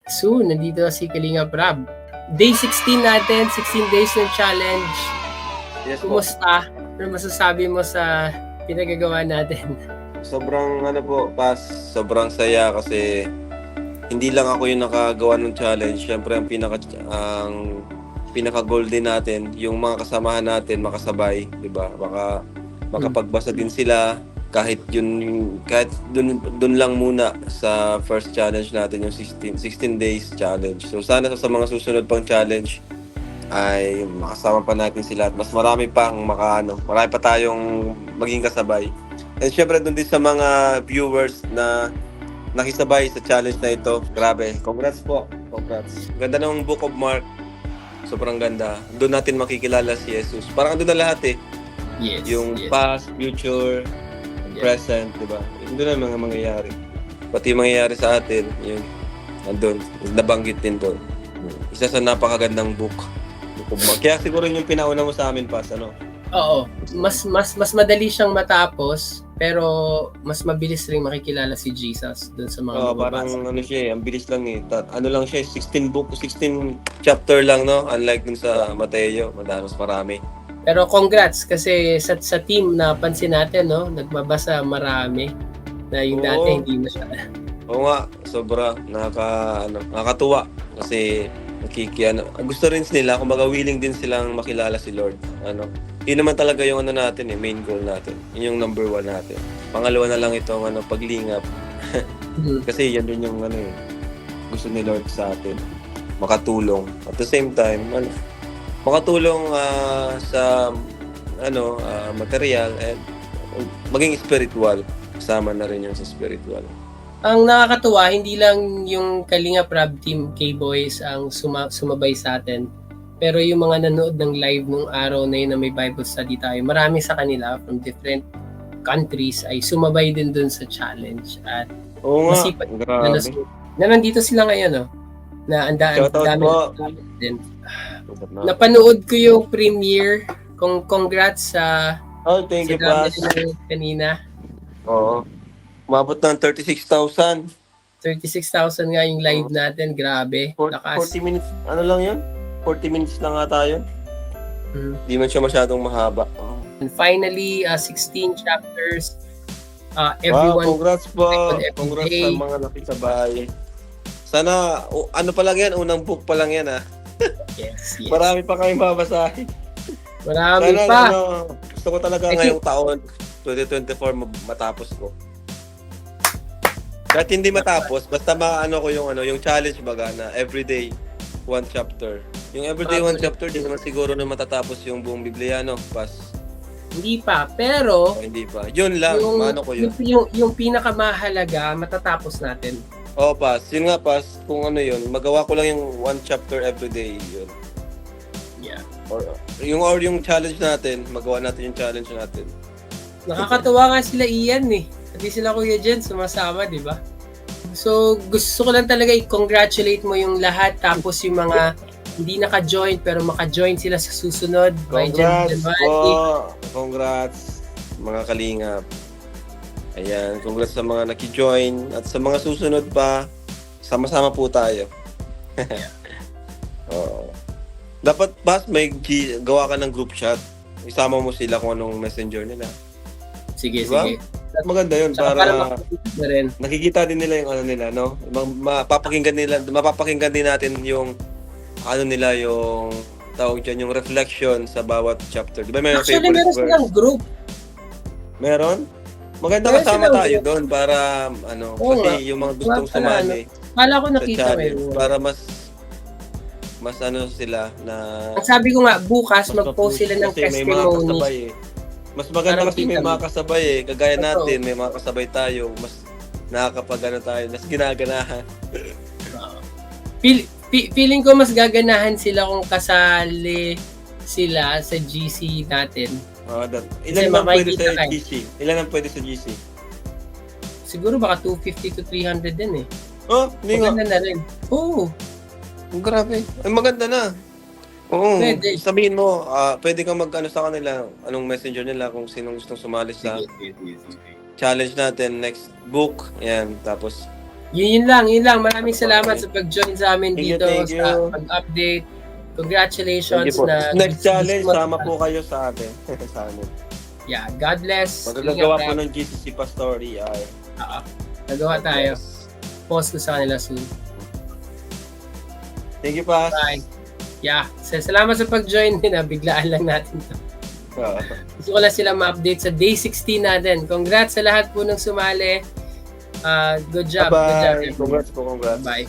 Soon, nandito na si Kalinga Prab. Day 16 natin, 16 days ng challenge. Yes po. Kumusta? Ano masasabi mo sa pinagagawa natin? Sobrang sobrang saya kasi hindi lang ako yung nakagawa ng challenge. Siyempre ang pinaka-goal din natin, yung mga kasamahan natin makasabay, 'di ba? Baka makapagbasa din sila kahit dun lang muna sa first challenge natin, yung 16 days challenge. So sana sa mga susunod pang challenge ay makasama pa natin sila at mas marami pa tayong maging kasabay. And syempre dun din sa mga viewers na nakisabay sa challenge na ito. Grabe. Congrats po. Congrats. Ganda ng Book of Mark. Sobrang ganda. Doon natin makikilala si Jesus. Parang doon na lahat eh. Yes. Yung past, future, present, di ba? Doon na mga mangyayari. Pati yung mangyayari sa atin, yun. Andun. Nabanggit din doon. Isa sa napakagandang book. Book of Mark. Kaya siguro yung pinauna mo sa amin, Pas, ano? Oo. Mas madali siyang matapos, pero mas mabilis rin makikilala si Jesus doon sa mga Parang ano siya ang bilis lang eh. Ano lang siya, 16 chapter lang, no? Unlike dun sa Mateo, madalos marami. Pero congrats kasi sa team na pansin natin, no? Nagbabasa marami na yung dati hindi masyadong. Oo nga, sobra nakakatuwa kasi gusto rin nila, kumbaga willing din silang makilala si Lord. Yun naman talaga yung natin main goal natin. Yun yung number 1 natin. Pangalawa na lang itong paglingap. Kasi yan din yung gusto ni Lord sa atin. Makatulong. At the same time, makatulong sa material and maging spiritual. Kasama na rin yung sa spiritual. Ang nakakatuwa, hindi lang yung Kalinga Prab Team K-Boys ang sumabay sa atin. Pero yung mga nanood ng live nung araw na yun na may Bible study tayo, marami sa kanila from different countries ay sumabay din dun sa challenge. At masipag na nandito sila ngayon, no? Na ang dami din. Napanood ko yung premiere. Congrats sa thank you, Pas. Kanina. Oo. Umabot ng 36,000. 36,000 nga yung live natin. Grabe. 40 minutes. Ano lang yun? 40 minutes lang nga tayo. Hindi man siya masyadong mahaba. And finally, 16 chapters. Everyone. Wow, congrats po. Congrats sa mga nakisabay. Sana, pa lang yan? Unang book pa lang yan, ha? Yes. Marami pa kayong babasahin. Marami pa. Gusto ko talaga ngayong taon, 2024, matapos ko. Kahit hindi matapos, basta ko yung challenge baga na everyday 1 chapter. Yung everyday 1 chapter, di naman siguro na matatapos yung buong Biblia, no? Pas. Hindi pa, pero hindi pa. Yun lang, yun. Yung pinakamahalaga, matatapos natin. Pas. Yun nga, Pas. Kung yun, magawa ko lang yung 1 chapter everyday, yun. Yeah. Or yung challenge natin, magawa natin yung challenge natin. Nakakatuwa nga sila Ian eh. Hindi sila Kuya Jen sumasama, di ba? So, gusto ko lang talaga i-congratulate mo yung lahat. Tapos yung mga hindi naka-join pero maka-join sila sa susunod. Congrats po! Congrats, mga kalingap. Ayan, congrats sa mga naki-join. At sa mga susunod pa, sama-sama po tayo. Dapat, Bas, gawa ka ng group chat. Isama mo sila kung anong messenger nila. Sige, diba? sige. Maganda yun para nakikita din nila yung nila, no? Mapapakinggan din natin yung yung tawag dyan, yung reflection sa bawat chapter. Di ba may Actually, meron silang group. Meron? Maganda kasama tayo doon para kasi yung mga gustong sumali. Kala ko nakita ko para mas sila na sabi ko nga bukas mag-post sila ng testimony. Mas maganda kasi may mga kasabay eh. Kagaya natin, may mga kasabay tayo. Mas nakakapag tayo, mas ginaganahan. Feeling ko mas gaganahan sila kung kasali sila sa GC natin. Ilan ang pwede sa GC? Ilan ang pwede sa GC? Siguro baka 250 to 300 din eh. Hindi nga. Maganda na rin. Grabe. Ay, maganda na. Oo, pwede. Sabihin mo, pwede kang sa kanila, anong messenger nila kung sinong gustong sumali sa challenge natin, next book. Ayan, tapos Yun lang. Maraming salamat sa pag-join sa amin Thank you, dito thank sa you. pag-update. Thank Congratulations you po. na Next challenge, sama po kayo sa atin. sa amin. Yeah, God bless. Magagagawa Ingat, po Rap. ng GCC Pastori. Ay. Nagawa tayo. Post ko sa kanila soon. Thank you, Pas. Bye. Yeah. Salamat sa pag-join din. Biglaan lang natin to. Gusto ko lang sila ma-update sa day 16 natin. Congrats sa lahat po ng sumali. Good job. Good job. Bye-bye. Congrats po, congrats. Bye.